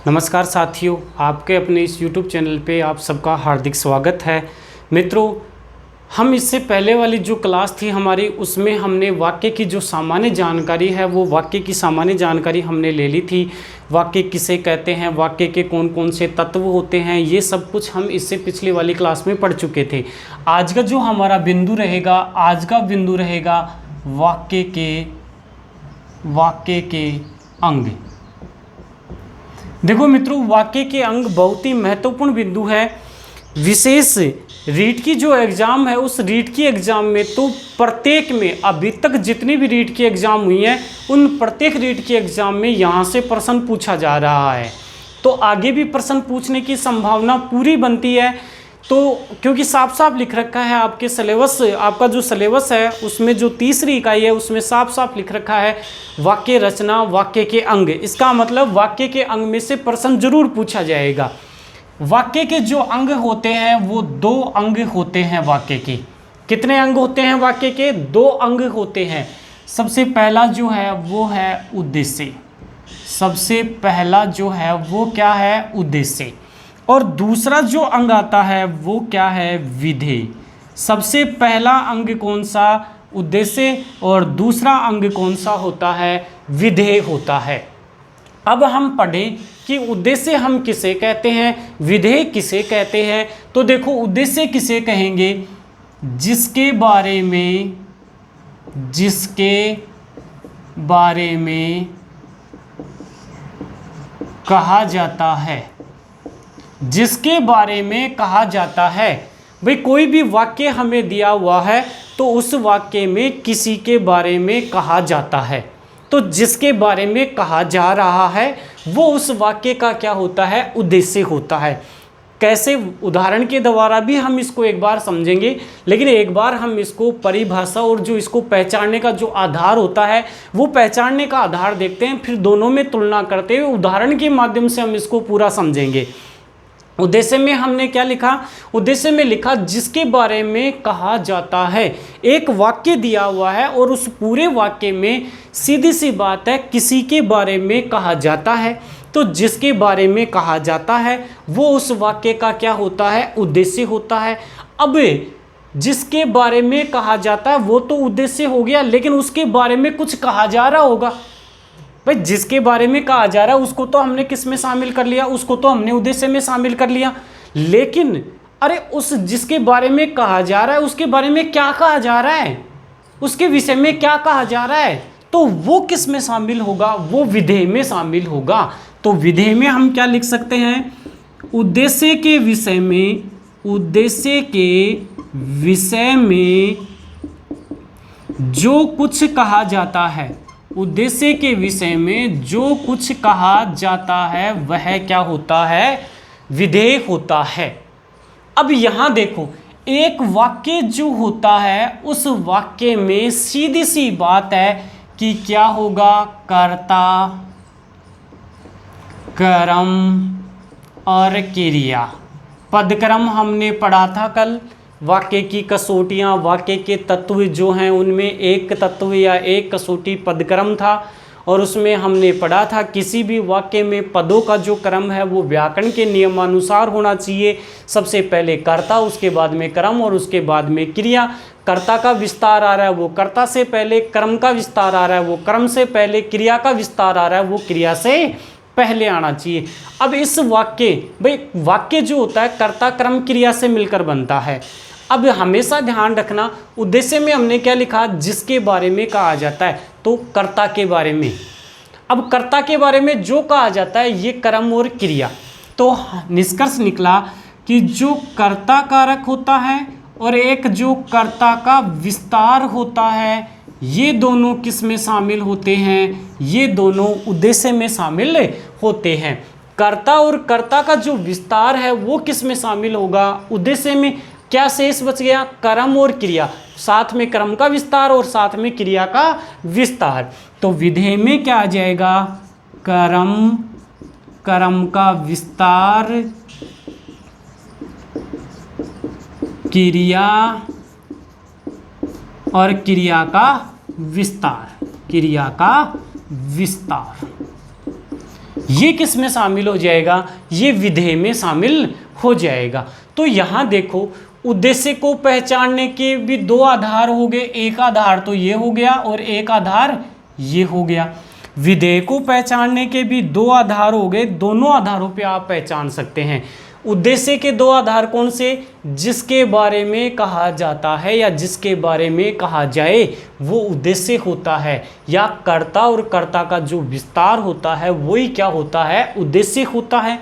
नमस्कार साथियों, आपके अपने इस YouTube चैनल पे आप सबका हार्दिक स्वागत है। मित्रों, हम इससे पहले वाली जो क्लास थी हमारी, उसमें हमने वाक्य की जो सामान्य जानकारी है वो वाक्य की सामान्य जानकारी हमने ले ली थी। वाक्य किसे कहते हैं, वाक्य के कौन कौन से तत्व होते हैं, ये सब कुछ हम इससे पिछली वाली क्लास में पढ़ चुके थे। आज का जो हमारा बिंदु रहेगा, आज का बिंदु रहेगा वाक्य के अंग। देखो मित्रों, वाक्य के अंग बहुत ही महत्वपूर्ण बिंदु है। विशेष रीट की जो एग्ज़ाम है, उस रीट की एग्ज़ाम में तो प्रत्येक में अभी तक जितनी भी रीट की एग्ज़ाम हुई हैं, उन प्रत्येक रीट की एग्ज़ाम में यहाँ से प्रश्न पूछा जा रहा है। तो आगे भी प्रश्न पूछने की संभावना पूरी बनती है। तो क्योंकि साफ साफ लिख रखा है आपके सिलेबस, आपका जो सिलेबस है उसमें जो तीसरी इकाई है उसमें साफ साफ लिख रखा है वाक्य रचना, वाक्य के अंग। इसका मतलब वाक्य के अंग में से प्रश्न जरूर पूछा जाएगा। वाक्य के जो अंग होते हैं वो 2 अंग होते हैं। वाक्य के कितने अंग होते हैं? वाक्य के 2 अंग होते हैं। सबसे पहला जो है वो है उद्देश्य। सबसे पहला जो है वो क्या है? उद्देश्य। और दूसरा जो अंग आता है वो क्या है? विधेय। सबसे पहला अंग कौन सा? उद्देश्य। और दूसरा अंग कौन सा होता है? विधेय होता है। अब हम पढ़ें कि उद्देश्य हम किसे कहते हैं, विधेय किसे कहते हैं। तो देखो, उद्देश्य किसे कहेंगे? जिसके बारे में कहा जाता है। जिसके बारे में कहा जाता है। भाई, कोई भी वाक्य हमें दिया हुआ है तो उस वाक्य में किसी के बारे में कहा जाता है। तो जिसके बारे में कहा जा रहा है वो उस वाक्य का क्या होता है? उद्देश्य होता है। कैसे? उदाहरण के द्वारा भी हम इसको एक बार समझेंगे, लेकिन एक बार हम इसको परिभाषा और जो इसको पहचानने का जो आधार होता है वो पहचानने का आधार देखते हैं, फिर दोनों में तुलना करते हुए उदाहरण के माध्यम से हम इसको पूरा समझेंगे। उद्देश्य में हमने क्या लिखा? उद्देश्य में लिखा जिसके बारे में कहा जाता है। एक वाक्य दिया हुआ है और उस पूरे वाक्य में सीधी सी बात है किसी के बारे में कहा जाता है। तो जिसके बारे में कहा जाता है वो उस वाक्य का क्या होता है? उद्देश्य होता है। अब जिसके बारे में कहा जाता है वो तो उद्देश्य हो गया, लेकिन उसके बारे में कुछ कहा जा रहा होगा। भाई, जिसके बारे में कहा जा रहा है उसको तो हमने किस में शामिल कर लिया? उसको तो हमने उद्देश्य में शामिल कर लिया। लेकिन अरे, उस जिसके बारे में कहा जा रहा है उसके बारे में क्या कहा जा रहा है, उसके विषय में क्या कहा जा रहा है, तो वो किस में शामिल होगा? वो विधेय में शामिल होगा। तो विधेय में हम क्या लिख सकते हैं? उद्देश्य के विषय में जो कुछ कहा जाता है, उद्देश्य के विषय में जो कुछ कहा जाता है वह क्या होता है? विधेय होता है। अब यहाँ देखो, एक वाक्य जो होता है उस वाक्य में सीधी सी बात है कि क्या होगा? कर्ता, कर्म और क्रिया। पदक्रम हमने पढ़ा था कल। वाक्य की कसौटियाँ, वाक्य के तत्व जो हैं उनमें एक तत्व या एक कसौटी पदक्रम था। और उसमें हमने पढ़ा था किसी भी वाक्य में पदों का जो क्रम है वो व्याकरण के नियमानुसार होना चाहिए। सबसे पहले कर्ता, उसके बाद में क्रम और उसके बाद में क्रिया। कर्ता का विस्तार आ रहा है वो कर्ता से पहले, क्रम का विस्तार आ रहा है वो क्रम से पहले, क्रिया का विस्तार आ रहा है वो क्रिया से पहले आना चाहिए। अब इस वाक्य जो होता है कर्ता क्रम क्रिया से मिलकर बनता है। अब हमेशा ध्यान रखना, उद्देश्य में हमने क्या लिखा? जिसके बारे में कहा जाता है, तो कर्ता के बारे में। अब कर्ता के बारे में जो कहा जाता है ये कर्म और क्रिया। तो निष्कर्ष निकला कि जो कर्ता कारक होता है और एक जो कर्ता का विस्तार होता है, ये दोनों किस में शामिल होते हैं? ये दोनों उद्देश्य में शामिल होते हैं। कर्ता और कर्ता का जो विस्तार है वो किस में शामिल होगा? उद्देश्य में। क्या शेष बच गया? कर्म और क्रिया। साथ में कर्म का विस्तार और साथ में क्रिया का विस्तार। तो विधेय में क्या आ जाएगा? कर्म का विस्तार, क्रिया और क्रिया का विस्तार। ये किस में शामिल हो जाएगा, ये विधेय में शामिल हो जाएगा। तो यहाँ देखो उद्देश्य को पहचानने के भी दो आधार हो गए, एक आधार तो ये हो गया और एक आधार ये हो गया। विधेय को पहचानने के भी दो आधार हो गए, दोनों आधारों पे आप पहचान सकते हैं। उद्देश्य के दो आधार कौन से, जिसके बारे में कहा जाता है या जिसके बारे में कहा जाए वो उद्देश्य होता है, या कर्ता और कर्ता का जो विस्तार होता है वही क्या होता है, उद्देश्य होता है।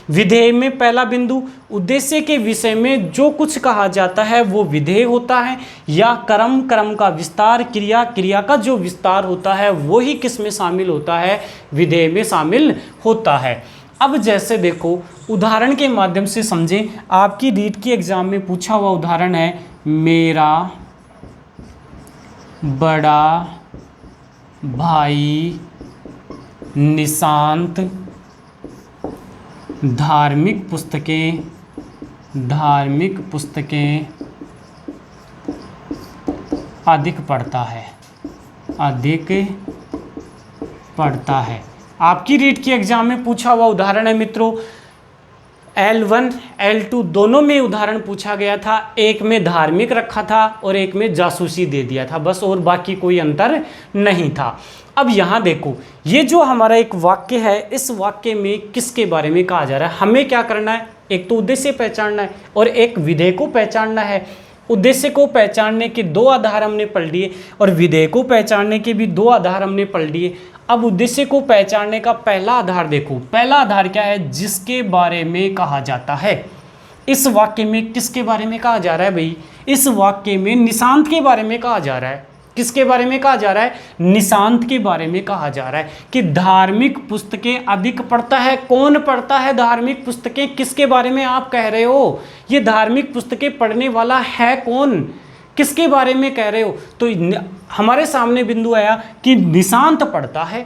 विधेय में पहला बिंदु, उद्देश्य के विषय में जो कुछ कहा जाता है वो विधेय होता है, या कर्म, कर्म का विस्तार, क्रिया, क्रिया का जो विस्तार होता है वही किस में शामिल होता है, विधेय में शामिल होता है। अब जैसे देखो उदाहरण के माध्यम से समझें, आपकी रीट की एग्जाम में पूछा हुआ उदाहरण है, मेरा बड़ा भाई निशांत धार्मिक पुस्तकें अधिक पढ़ता है। आपकी रीट की एग्जाम में पूछा हुआ उदाहरण है मित्रों, L1 L2 दोनों में उदाहरण पूछा गया था, एक में धार्मिक रखा था और एक में जासूसी दे दिया था बस, और बाकी कोई अंतर नहीं था। अब यहाँ देखो ये जो हमारा एक वाक्य है, इस वाक्य में किसके बारे में कहा जा रहा है, हमें क्या करना है, एक तो उद्देश्य पहचानना है और एक विधेय को पहचानना है। उद्देश्य को पहचानने के दो आधार हमने पढ़ लिए और विधेय को पहचानने के भी दो आधार हमने पढ़ लिए। अब उद्देश्य को पहचानने का पहला आधार देखो, पहला आधार क्या है, जिसके बारे में कहा जाता है। इस वाक्य में किसके बारे में कहा जा रहा है भाई, इस वाक्य में निशांत के बारे में कहा जा रहा है। किसके बारे में कहा जा रहा है, निशांत के बारे में कहा जा रहा है कि धार्मिक पुस्तकें अधिक पढ़ता है। कौन पढ़ता है धार्मिक पुस्तकें, किसके बारे में आप कह रहे हो, ये धार्मिक पुस्तकें पढ़ने वाला है कौन, किसके बारे में कह रहे हो। तो हमारे सामने बिंदु आया कि निशांत पढ़ता है,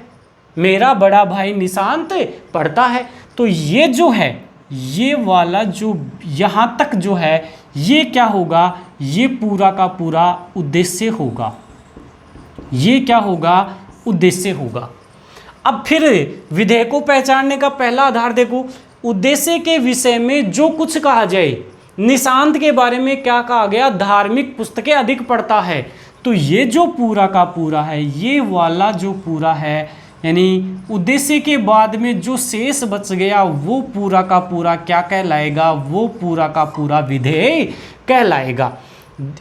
मेरा बड़ा भाई निशांत पढ़ता है। तो ये जो है, ये वाला जो यहाँ तक जो है ये क्या होगा, ये पूरा का पूरा उद्देश्य होगा, ये क्या होगा, उद्देश्य होगा। अब फिर विधेय को पहचानने का पहला आधार देखो, उद्देश्य के विषय में जो कुछ कहा जाए। निशांत के बारे में क्या कहा गया, धार्मिक पुस्तकें अधिक पढ़ता है। तो ये जो पूरा का पूरा है, ये वाला जो पूरा है, यानी उद्देश्य के बाद में जो शेष बच गया वो पूरा का पूरा क्या कहलाएगा, वो पूरा का पूरा विधेय कहलाएगा।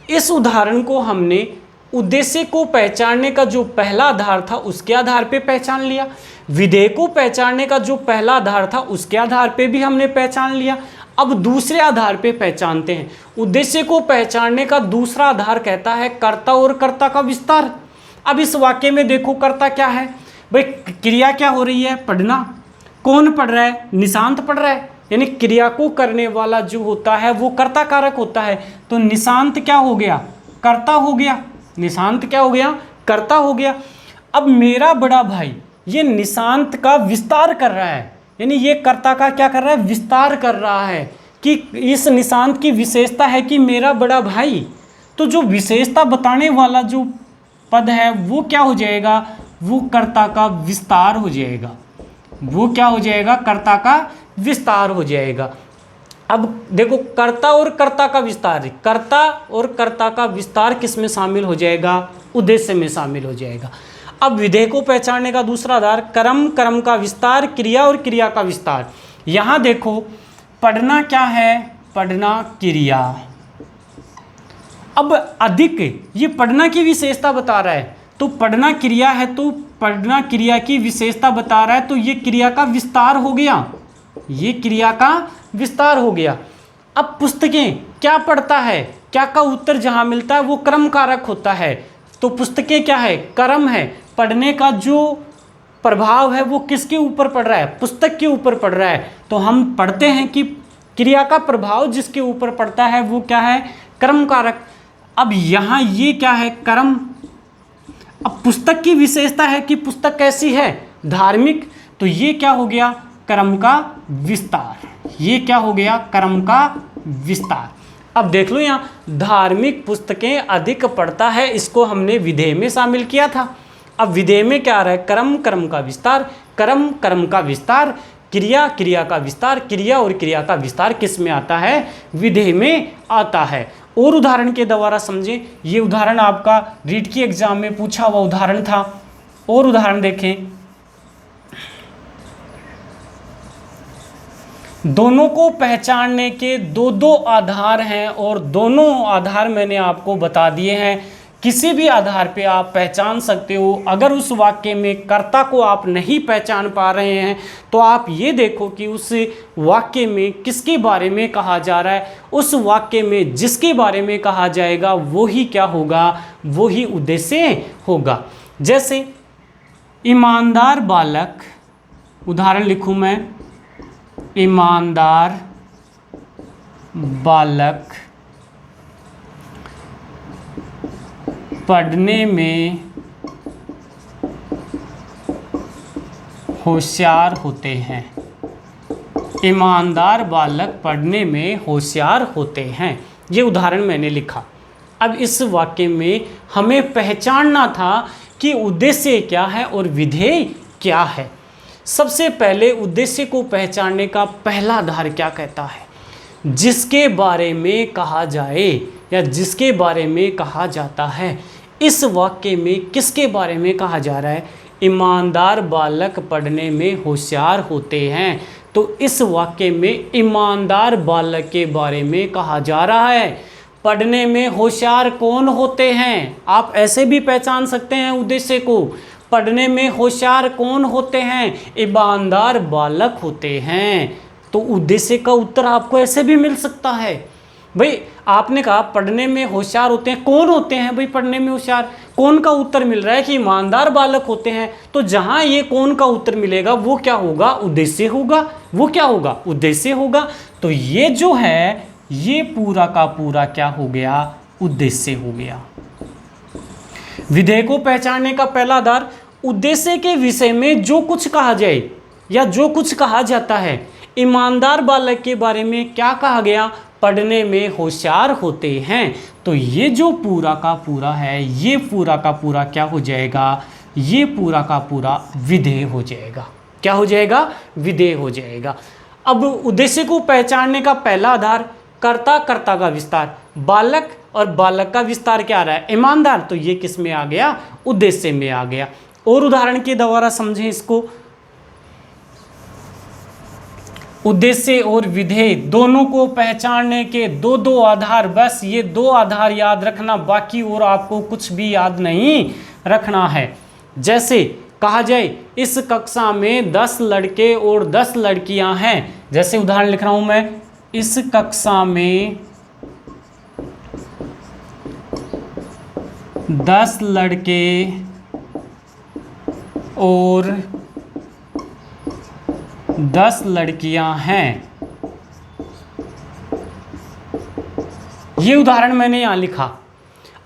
इस उदाहरण को हमने उद्देश्य को पहचानने का जो पहला आधार था उसके आधार पे पहचान लिया, विधेय को पहचानने का जो पहला आधार था उसके आधार पे भी हमने पहचान लिया। अब दूसरे आधार पे पहचानते हैं। उद्देश्य को पहचानने का दूसरा आधार कहता है कर्ता और कर्ता का विस्तार। अब इस वाक्य में देखो कर्ता क्या है भाई, क्रिया क्या हो रही है, पढ़ना। कौन पढ़ रहा है, निशांत पढ़ रहा है, यानी क्रिया को करने वाला जो होता है वो कर्ता कारक होता है। तो निशांत क्या हो गया, कर्ता हो गया, निशांत क्या हो गया, कर्ता हो गया। अब मेरा बड़ा भाई ये निशांत का विस्तार कर रहा है, यानी ये कर्ता का क्या कर रहा है, विस्तार कर रहा है कि इस निशांत की विशेषता है कि मेरा बड़ा भाई। तो जो विशेषता बताने वाला जो पद है वो क्या हो जाएगा, वो कर्ता का विस्तार हो जाएगा, वो क्या हो जाएगा, कर्ता का विस्तार हो जाएगा। अब देखो कर्ता और कर्ता का विस्तार, कर्ता और कर्ता का विस्तार किस में शामिल हो जाएगा, उद्देश्य में शामिल हो जाएगा। अब विधेय को पहचानने का दूसरा आधार कर्म, कर्म का विस्तार, क्रिया और क्रिया का विस्तार। यहाँ देखो पढ़ना क्या है, पढ़ना क्रिया। अब अधिक ये पढ़ना की विशेषता बता रहा है, तो पढ़ना क्रिया है तो पढ़ना क्रिया की विशेषता बता रहा है, तो ये क्रिया का विस्तार हो गया, ये क्रिया का विस्तार हो गया। अब पुस्तकें क्या पढ़ता है, क्या का उत्तर जहाँ मिलता है वो क्रम कारक होता है। तो पुस्तकें क्या है, कर्म है। पढ़ने का जो प्रभाव है वो किसके ऊपर पड़ रहा है, पुस्तक के ऊपर पड़ रहा है। तो हम पढ़ते हैं कि क्रिया का प्रभाव जिसके ऊपर पड़ता है वो क्या है, कर्म कारक। अब यहाँ ये क्या है, कर्म। अब पुस्तक की विशेषता है कि पुस्तक कैसी है, धार्मिक। तो ये क्या हो गया, कर्म का विस्तार। ये क्या हो गया, कर्म का विस्तार। अब देख लो यहाँ धार्मिक पुस्तकें अधिक पढ़ता है, इसको हमने विधेय में शामिल किया था। अब विधेय में क्या आ रहा है, कर्म, कर्म का विस्तार, कर्म, कर्म का विस्तार, क्रिया, क्रिया का विस्तार, क्रिया और क्रिया का विस्तार किस में आता है? विधेय में आता है। और उदाहरण के द्वारा समझें, ये उदाहरण आपका रीट की एग्जाम में पूछा हुआ उदाहरण था। और उदाहरण देखें, दोनों को पहचानने के दो दो आधार हैं और दोनों आधार मैंने आपको बता दिए हैं। किसी भी आधार पे आप पहचान सकते हो। अगर उस वाक्य में कर्ता को आप नहीं पहचान पा रहे हैं तो आप ये देखो कि उस वाक्य में किसके बारे में कहा जा रहा है। उस वाक्य में जिसके बारे में कहा जाएगा वही क्या होगा? वही उद्देश्य होगा। जैसे ईमानदार बालक, उदाहरण लिखूं मैं, ईमानदार बालक पढ़ने में होशियार होते हैं। ईमानदार बालक पढ़ने में होशियार होते हैं। ये उदाहरण मैंने लिखा। अब इस वाक्य में हमें पहचानना था कि उद्देश्य क्या है और विधेय क्या है। सबसे पहले उद्देश्य को पहचानने का पहला आधार क्या कहता है? जिसके बारे में कहा जाए या जिसके बारे में कहा जाता है। इस वाक्य में किसके बारे में कहा जा रहा है? ईमानदार बालक पढ़ने में होशियार होते हैं। तो इस वाक्य में ईमानदार बालक के बारे में कहा जा रहा है। पढ़ने में होशियार कौन होते हैं? आप ऐसे भी पहचान सकते हैं उद्देश्य को। पढ़ने में होशियार कौन होते हैं? ईमानदार बालक होते हैं। तो उद्देश्य का उत्तर आपको ऐसे भी मिल सकता है। भाई आपने कहा पढ़ने में होशियार होते हैं, कौन होते हैं भाई पढ़ने में होशियार? कौन का उत्तर मिल रहा है कि ईमानदार बालक होते हैं। तो जहां ये कौन का उत्तर मिलेगा वो क्या होगा? उद्देश्य होगा। वो क्या होगा? उद्देश्य होगा। तो ये जो है ये पूरा का पूरा क्या हो गया? उद्देश्य हो गया। विधेय को पहचानने का पहला आधार, उद्देश्य के विषय में जो कुछ कहा जाए या जो कुछ कहा जाता है। ईमानदार बालक के बारे में क्या कहा गया? पढ़ने में होशियार होते हैं। तो ये जो पूरा का पूरा है ये पूरा का पूरा क्या हो जाएगा? ये पूरा का पूरा विधेय हो जाएगा। क्या हो जाएगा? विधेय हो जाएगा। अब उद्देश्य को पहचानने का पहला आधार कर्ता, कर्ता का विस्तार, बालक और बालक का विस्तार क्या आ रहा है? ईमानदार। तो ये किस में आ गया? उद्देश्य में आ गया। और उदाहरण के द्वारा समझें इसको। उद्देश्य और विधेय दोनों को पहचानने के दो दो आधार, बस ये दो आधार याद रखना, बाकी और आपको कुछ भी याद नहीं रखना है। जैसे कहा जाए इस कक्षा में 10 लड़के और 10 लड़कियां हैं। जैसे उदाहरण लिख रहा हूं मैं, इस कक्षा में 10 लड़के और 10 लड़कियां हैं। ये उदाहरण मैंने यहां लिखा।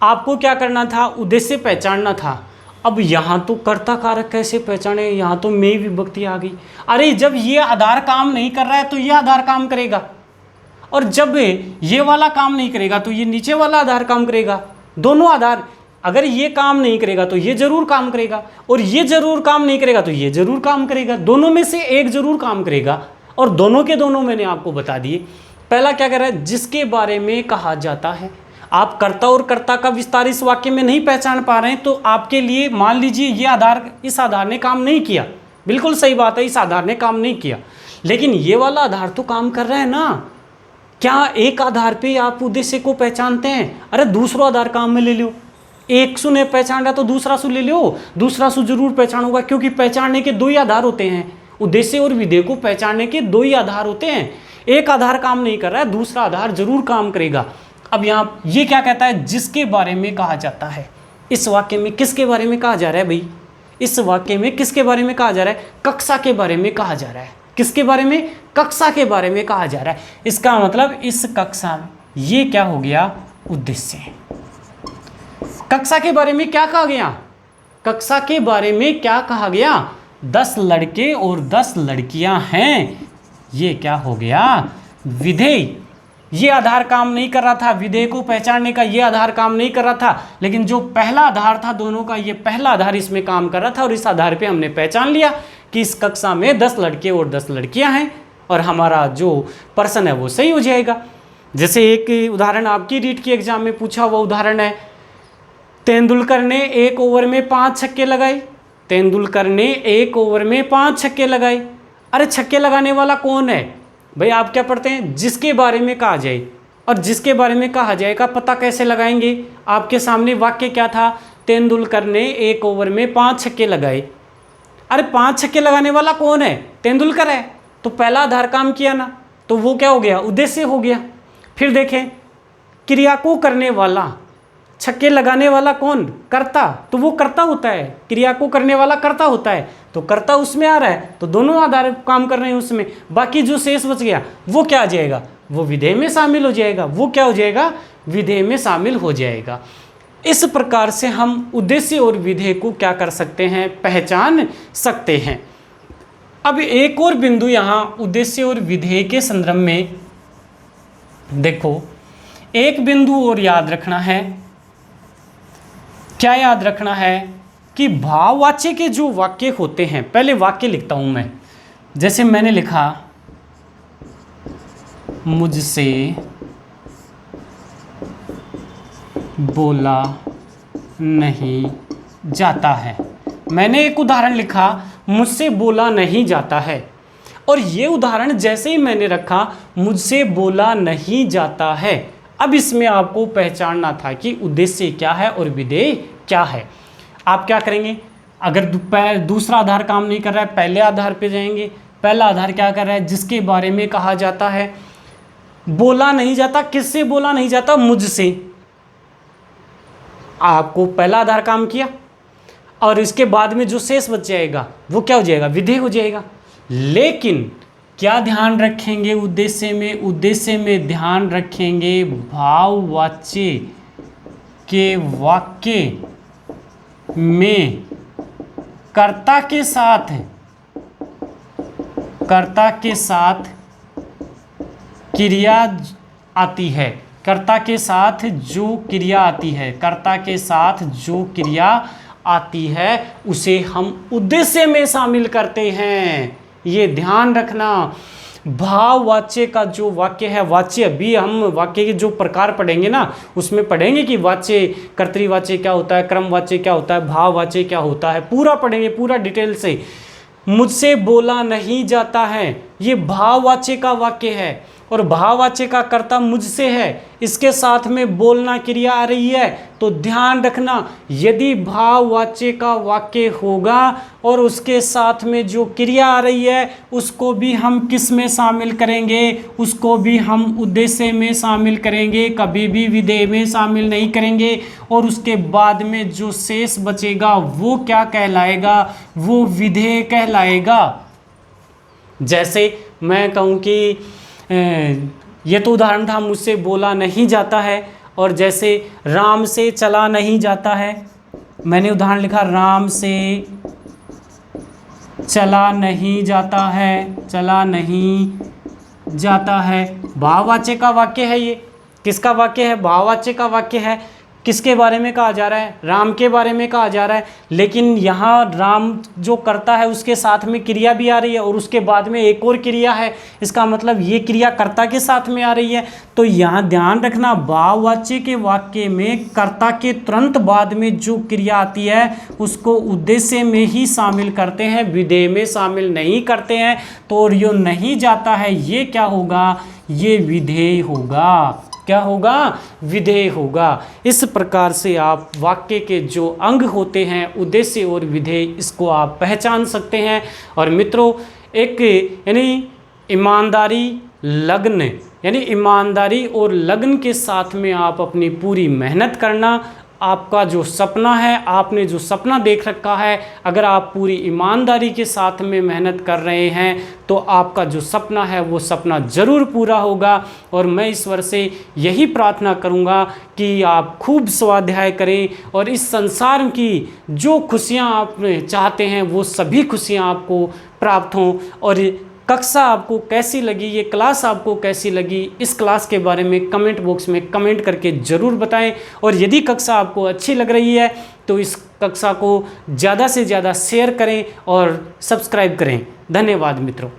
आपको क्या करना था? उद्देश्य पहचानना था। अब यहां तो कर्ता कारक कैसे पहचाने? यहां तो में विभक्ति आ गई। अरे जब ये आधार काम नहीं कर रहा है तो ये आधार काम करेगा, और जब ये वाला काम नहीं करेगा तो ये नीचे वाला आधार काम करेगा। दोनों आधार, अगर ये काम नहीं करेगा तो ये जरूर काम करेगा, और ये जरूर काम नहीं करेगा तो ये जरूर काम करेगा। दोनों में से एक जरूर काम करेगा, और दोनों के दोनों मैंने आपको बता दिए। पहला क्या कर रहा है? जिसके बारे में कहा जाता है। आप कर्ता और कर्ता का विस्तार इस वाक्य में नहीं पहचान पा रहे हैं तो आपके लिए मान लीजिए ये आधार, इस आधार ने काम नहीं किया। बिल्कुल सही बात है, इस आधार ने काम नहीं किया, लेकिन ये वाला आधार तो काम कर रहा है ना। क्या एक आधार पे आप उद्देश्य को पहचानते हैं? अरे दूसरा आधार काम में ले लो। एक सु ने पहचान रहा तो दूसरा सु ले लो, दूसरा सु जरूर पहचानूंगा, क्योंकि पहचानने के दो ही आधार होते हैं। उद्देश्य और विधेय को पहचानने के दो ही आधार होते हैं। एक आधार काम नहीं कर रहा है, दूसरा आधार जरूर काम करेगा। अब यहाँ ये क्या कहता है? जिसके बारे में कहा जाता है। इस वाक्य में किसके बारे में कहा जा रहा है भाई? इस वाक्य में किसके बारे में कहा जा रहा है? कक्षा के बारे में कहा जा रहा है। किसके बारे में? कक्षा के बारे में कहा जा रहा है। इसका मतलब इस कक्षा में ये क्या हो गया? उद्देश्य। कक्षा के बारे में क्या कहा गया? कक्षा के बारे में क्या कहा गया? 10 लड़के और 10 लड़कियां हैं। ये क्या हो गया? विधेय। ये आधार काम नहीं कर रहा था, विधेय को पहचानने का ये आधार काम नहीं कर रहा था, लेकिन जो पहला आधार था दोनों का, ये पहला आधार इसमें काम कर रहा था, और इस आधार पे हमने पहचान लिया कि इस कक्षा में 10 लड़के और 10 लड़कियां हैं और हमारा जो पर्सन है वो सही हो जाएगा। जैसे एक उदाहरण आपकी रीट की एग्जाम में पूछा हुआ उदाहरण है, तेंदुलकर ने 1 ओवर में 5 छक्के लगाए। तेंदुलकर ने 1 ओवर में 5 छक्के लगाए। अरे छक्के लगाने वाला कौन है भाई? आप क्या पढ़ते हैं? जिसके बारे में कहा जाए, और जिसके बारे में कहा जाएगा पता कैसे लगाएंगे? आपके सामने वाक्य क्या था? तेंदुलकर ने 1 ओवर में 5 छक्के लगाए। अरे 5 छक्के लगाने वाला कौन है? तेंदुलकर है। तो पहला आधार काम किया ना, तो वो क्या हो गया? उद्देश्य हो गया। फिर देखें, क्रिया को करने वाला, छक्के लगाने वाला कौन? कर्ता। तो वो कर्ता होता है, क्रिया को करने वाला कर्ता होता है, तो कर्ता उसमें आ रहा है, तो दोनों आधार काम कर रहे हैं उसमें। बाकी जो शेष बच गया वो क्या आ जाएगा? वो विधेय में शामिल हो जाएगा। वो क्या हो जाएगा? विधेय में शामिल हो जाएगा। इस प्रकार से हम उद्देश्य और विधेय को क्या कर सकते हैं? पहचान सकते हैं। अब एक और बिंदु यहाँ उद्देश्य और विधेय के संदर्भ में देखो, एक बिंदु और याद रखना है। क्या याद रखना है? कि भाववाच्य के जो वाक्य होते हैं, पहले वाक्य लिखता हूं मैं। जैसे मैंने लिखा, मुझसे बोला नहीं जाता है। मैंने एक उदाहरण लिखा, मुझसे बोला नहीं जाता है, और ये उदाहरण जैसे ही मैंने रखा, मुझसे बोला नहीं जाता है। अब इसमें आपको पहचानना था कि उद्देश्य क्या है और विधेय क्या है। आप क्या करेंगे? अगर दूसरा आधार काम नहीं कर रहा है, पहले आधार पे जाएंगे। पहला आधार क्या कर रहा है? जिसके बारे में कहा जाता है। बोला नहीं जाता, किससे बोला नहीं जाता? मुझसे। आपको पहला आधार काम किया, और इसके बाद में जो शेष बच जाएगा वो क्या हो जाएगा? विधेय हो जाएगा। लेकिन क्या ध्यान रखेंगे उद्देश्य में? उद्देश्य में ध्यान रखेंगे भाववाच्य के वाक्य में कर्ता के साथ क्रिया आती है। कर्ता के साथ जो क्रिया आती है, कर्ता के साथ जो क्रिया आती है उसे हम उद्देश्य में शामिल करते हैं। ये ध्यान रखना। भाववाच्य का जो वाक्य है, वाच्य अभी हम वाक्य के जो प्रकार पढ़ेंगे ना, उसमें पढ़ेंगे कि वाच्य, कर्तृवाच्य क्या होता है, क्रमवाच्य क्या होता है, भाववाच्य क्या होता है, पूरा पढ़ेंगे, पूरा डिटेल से। मुझसे बोला नहीं जाता है, ये भाववाच्य का वाक्य है, और भाववाच्य का कर्ता मुझसे है। इसके साथ में बोलना क्रिया आ रही है, तो ध्यान रखना, यदि भाववाच्य का वाक्य होगा और उसके साथ में जो क्रिया आ रही है उसको भी हम किस में शामिल करेंगे? उसको भी हम उद्देश्य में शामिल करेंगे, कभी भी विधेय में शामिल नहीं करेंगे। और उसके बाद में जो शेष बचेगा वो क्या कहलाएगा? वो विधेय कहलाएगा। जैसे मैं कहूँ कि ये तो उदाहरण था, मुझसे बोला नहीं जाता है, और जैसे राम से चला नहीं जाता है, मैंने उदाहरण लिखा, राम से चला नहीं जाता है, चला नहीं जाता है। भाववाच्य का वाक्य है ये। किसका वाक्य है? भाववाच्य का वाक्य है। किसके बारे में कहा जा रहा है? राम के बारे में कहा जा रहा है। लेकिन यहाँ राम जो करता है उसके साथ में क्रिया भी आ रही है, और उसके बाद में एक और क्रिया है। इसका मतलब ये क्रिया कर्ता के साथ में आ रही है। तो यहाँ ध्यान रखना, भाववाच्य के वाक्य में कर्ता के तुरंत बाद में जो क्रिया आती है उसको उद्देश्य में ही शामिल करते हैं, विधेय में शामिल नहीं करते हैं। तो यो नहीं जाता है, ये क्या होगा? ये विधेय होगा। क्या होगा? विधेय होगा। इस प्रकार से आप वाक्य के जो अंग होते हैं, उद्देश्य और विधेय, इसको आप पहचान सकते हैं। और मित्रों, एक यानी ईमानदारी, लगन, यानी ईमानदारी और लगन के साथ में आप अपनी पूरी मेहनत करना। आपका जो सपना है, आपने जो सपना देख रखा है, अगर आप पूरी ईमानदारी के साथ में मेहनत कर रहे हैं तो आपका जो सपना है वो सपना ज़रूर पूरा होगा। और मैं ईश्वर से यही प्रार्थना करूंगा कि आप खूब स्वाध्याय करें और इस संसार की जो खुशियां आप चाहते हैं वो सभी खुशियां आपको प्राप्त हों। और कक्षा आपको कैसी लगी, ये क्लास आपको कैसी लगी, इस क्लास के बारे में कमेंट बॉक्स में कमेंट करके ज़रूर बताएं। और यदि कक्षा आपको अच्छी लग रही है तो इस कक्षा को ज़्यादा से ज़्यादा शेयर करें और सब्सक्राइब करें। धन्यवाद मित्रों।